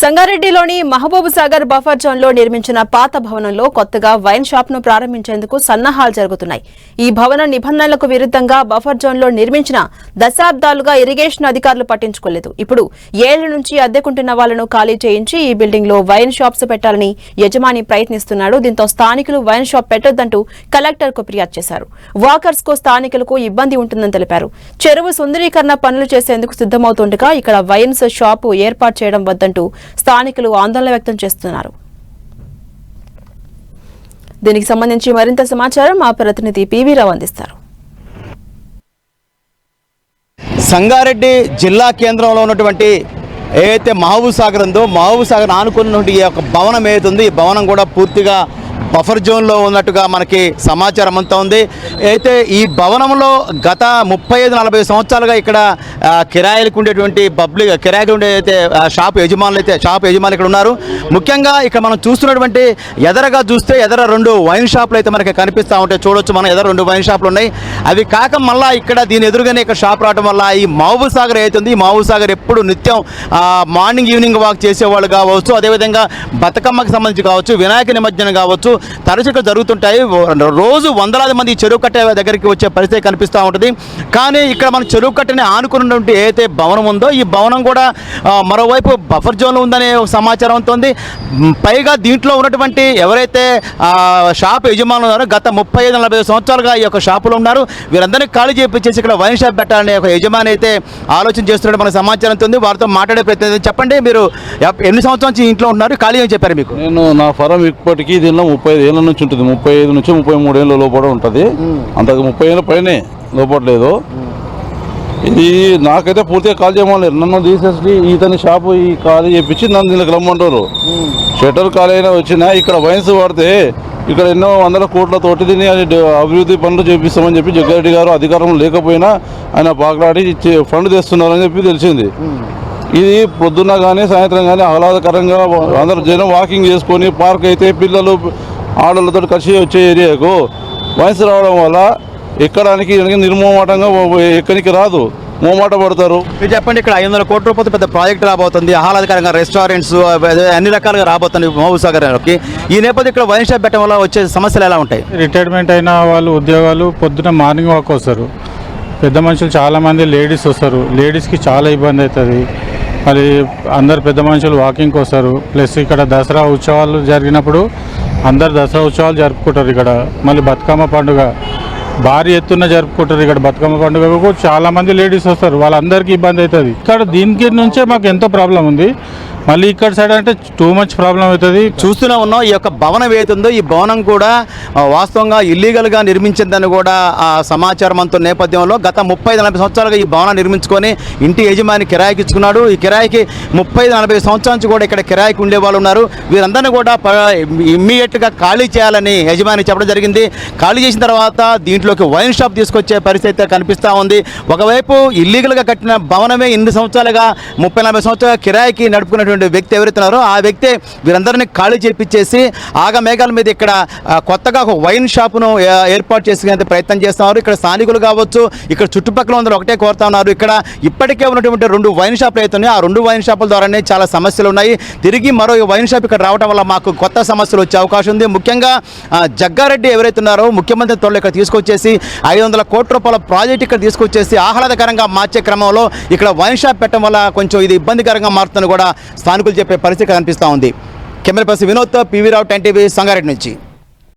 సంగారెడ్డిలోని Mahabub Sagar buffer zone లో నిర్మించిన పాత భవనంలో కొత్తగా వైన్ షాప్ ను ప్రారంభించేందుకు సన్నాహాలు జరుగుతున్నాయి. ఈ భవనం నిబంధనలకు విరుద్ధంగా బఫర్ జోన్ లో నిర్మించిన దశాబ్దాలుగా ఇరిగేషన్ అధికారులు పట్టించుకోలేదు. ఇప్పుడు ఏళ్ల నుంచి అద్దెకుంటున్న వాళ్లను ఖాళీ చేయించి ఈ బిల్డింగ్ లో వైన్ షాప్స్ పెట్టాలని యజమాని ప్రయత్నిస్తున్నాడు. దీంతో స్థానికులు వైన్ షాప్ పెట్టొద్దంటూ కలెక్టర్ కు ఫిర్యాదు చేశారు. వాకర్స్ కు స్థానికులకు ఇబ్బంది ఉంటుందని తెలిపారు. చెరువు సుందరీకరణ పనులు చేసేందుకు సిద్దమవుతుండగా ఇక్కడ వైన్స్ షాపు ఏర్పాటు చేయడం వద్దంటూ స్థానికులు ఆందోళన వ్యక్తం చేస్తున్నారు. దీనికి సంబంధించి మరింత సమాచారం మా ప్రతినిధి పివి రావు అందిస్తారు. సంగారెడ్డి జిల్లా కేంద్రంలో ఉన్నటువంటి ఏదైతే మహబూబ్ సాగర్ ఉందో మహబూబ్ సాగర్ ఆనుకున్నటువంటి ఈ యొక్క భవనం ఏదైతుంది, ఈ భవనం కూడా పూర్తిగా బఫర్ జోన్లో ఉన్నట్టుగా మనకి సమాచారం అంతా ఉంది. అయితే ఈ భవనంలో గత 35-40 సంవత్సరాలుగా ఇక్కడ కిరాయిలకు ఉండేటువంటి పబ్లిక్ కిరాయిలు ఉండే అయితే షాప్ యజమానులు ఇక్కడ ఉన్నారు. ముఖ్యంగా ఇక్కడ మనం చూస్తున్నటువంటి ఎదరగా చూస్తే ఎదర 2 వైన్ షాపులు అయితే మనకి కనిపిస్తూ ఉంటాయి. చూడొచ్చు, మనం ఎదర 2 వైన్ షాపులు ఉన్నాయి. అవి కాక మళ్ళీ ఇక్కడ దీని ఎదురుగానే ఇక్కడ షాప్ రావడం వల్ల ఈ మహబూబ్ సాగర్ అవుతుంది. ఈ మహబూబ్ సాగర్ ఎప్పుడు నిత్యం మార్నింగ్ ఈవినింగ్ వాక్ చేసేవాళ్ళు కావచ్చు, అదేవిధంగా బతుకమ్మకి సంబంధించి కావచ్చు, వినాయక నిమజ్జనం కావచ్చు, తరచుగా జరుగుతుంటాయి. రోజు వందలాది మంది చెరువు కట్ట దగ్గరికి వచ్చే పరిస్థితి కనిపిస్తూ ఉంటుంది. కానీ ఇక్కడ మన చెరువు కట్టని ఆనుకున్నటువంటి ఏదైతే భవనం ఉందో ఈ భవనం కూడా మరోవైపు బఫర్ జోన్లో ఉందనే సమాచారం ఉంటుంది. పైగా దీంట్లో ఉన్నటువంటి ఎవరైతే షాప్ యజమానులు ఉన్నారో గత 35-40 సంవత్సరాలుగా ఈ యొక్క షాపులో ఉన్నారు. వీరందరినీ ఖాళీ చేపించేసి ఇక్కడ వైన్ షాప్ పెట్టాలనే ఒక యజమాని అయితే ఆలోచన చేస్తున్నట్టు మనకు సమాచారం ఉంది. వారితో మాట్లాడే ప్రయత్నం చెప్పండి. మీరు ఎన్ని సంవత్సరాల నుంచి ఇంట్లో ఉన్నారు, ఖాళీ అని చెప్పారు మీకు? నేను నా ఫరం ఇప్పటికీ దీనిలో 35 ఏళ్ళ నుంచి ఉంటుంది. 35 నుంచి 33 ఏళ్ళ లోపల ఉంటుంది. అంతకు 30 ఏళ్ళ పైనే లోపట్లేదు. ఇది నాకైతే పూర్తిగా కాల్ చేయమని నన్ను తీసేసి ఇతని షాపు ఈ ఖాళీ చేయించి నన్ను దీనికి రమ్మంటారు. షటర్ ఖాళీ అయినా వచ్చినా ఇక్కడ వైన్స్ పడితే ఇక్కడ ఎన్నో వందల కోట్లతోటి దీన్ని అభివృద్ధి పనులు చేపిస్తామని చెప్పి జగ్గారెడ్డి గారు అధికారం లేకపోయినా ఆయన పాకలాడి ఫండ్ తెస్తున్నారని చెప్పి తెలిసింది. ఇది పొద్దున్న కానీ సాయంత్రం కానీ ఆహ్లాదకరంగా అందరూ జనం వాకింగ్ చేసుకొని పార్క్ అయితే పిల్లలు ఆడలతో కలిసి వచ్చే ఏరియాకు వైన్స్ రావడం వల్ల ఎక్కడానికి నిర్మోమాటంగా ఎక్కడికి రాదు, మోమాట పడతారు. మీరు చెప్పండి, ఇక్కడ 500 కోట్ల రూపాయలు పెద్ద ప్రాజెక్ట్ రాబోతుంది, ఆహ్లాదకరంగా రెస్టారెంట్స్ అన్ని రకాలుగా రాబోతుంది మహబూబ్ సాగర్కి. ఈ నేపథ్యం ఇక్కడ వైన్ షాప్ పెట్టడం వల్ల వచ్చే సమస్యలు ఎలా ఉంటాయి? రిటైర్మెంట్ అయిన వాళ్ళు ఉద్యోగాలు పొద్దున మార్నింగ్ వాక్ వస్తారు. పెద్ద మనుషులు చాలామంది లేడీస్ వస్తారు. లేడీస్కి చాలా ఇబ్బంది అవుతుంది. మరి అందరు పెద్ద మనుషులు వాకింగ్కి వస్తారు. ప్లస్ ఇక్కడ దసరా ఉత్సవాలు జరిగినప్పుడు అందరు దసరా ఉత్సవాలు జరుపుకుంటారు. ఇక్కడ మళ్ళీ బతుకమ్మ పండుగ భారీ ఎత్తున జరుపుకుంటారు. ఇక్కడ బతుకమ్మ పండుగకు చాలామంది లేడీస్ వస్తారు. వాళ్ళందరికీ ఇబ్బంది అవుతుంది. ఇక్కడ దీనికి నుంచే మాకు ఎంతో ప్రాబ్లం ఉంది. మళ్ళీ ఇక్కడ సైడ్ అంటే టూ మచ్ ప్రాబ్లం అవుతుంది. చూస్తూనే ఉన్నాం, ఈ యొక్క భవనం ఏతుందో ఈ భవనం కూడా వాస్తవంగా ఇల్లీగల్గా నిర్మించిందని కూడా సమాచారం అంత నేపథ్యంలో గత 35-40 సంవత్సరాలుగా ఈ భవనం నిర్మించుకొని ఇంటి యజమాని కిరాయికి ఇచ్చుకున్నాడు. ఈ కిరాయికి 35-40 సంవత్సరాల నుంచి కూడా ఇక్కడ కిరాయికి ఉండే వాళ్ళు ఉన్నారు. వీరందరినీ కూడా ఇమ్మీడియట్గా ఖాళీ చేయాలని యజమాని చెప్పడం జరిగింది. ఖాళీ చేసిన తర్వాత దీంట్లోకి వైన్ షాప్ తీసుకొచ్చే పరిస్థితి కనిపిస్తూ ఉంది. ఒకవైపు ఇల్లీగల్గా కట్టిన భవనమే ఇన్ని సంవత్సరాలుగా 30-40 సంవత్సరాలుగా కిరాయికి నడుపుకున్నటువంటి వ్యక్తి ఎవరైతున్నారో ఆ వ్యక్తి వీరందరినీ ఖాళీ చేపించేసి ఆగమేఘాల మీద ఇక్కడ కొత్తగా ఒక వైన్ షాపును ఏర్పాటు చేసుకునే ప్రయత్నం చేస్తున్నారు. ఇక్కడ స్థానికులు కావచ్చు, ఇక్కడ చుట్టుపక్కల అందరూ ఒకటే కోరుతా ఉన్నారు. ఇక్కడ ఇప్పటికే ఉన్నటువంటి 2 వైన్ షాపులు అవుతున్నాయి. ఆ 2 వైన్ షాపుల ద్వారానే చాలా సమస్యలు ఉన్నాయి. తిరిగి మరో వైన్ షాప్ ఇక్కడ రావడం వల్ల మాకు కొత్త సమస్యలు వచ్చే అవకాశం ఉంది. ముఖ్యంగా జగ్గారెడ్డి ఎవరైతున్నారో ముఖ్యమంత్రి తోళ్ళు ఇక్కడ తీసుకొచ్చేసి 500 కోట్ల రూపాయల ప్రాజెక్ట్ ఇక్కడ తీసుకొచ్చేసి ఆహ్లాదకరంగా మార్చే క్రమంలో ఇక్కడ వైన్ షాప్ పెట్టడం వల్ల కొంచెం ఇది ఇబ్బందికరంగా మారుతుందని కూడా స్థానికులు చెప్పే పరిస్థితి కనిపిస్తూ ఉంది. కెమెరా పర్సన్ వినోద్తో పివి రావు, 10 టీవీ, సంగారెడ్డి నుంచి.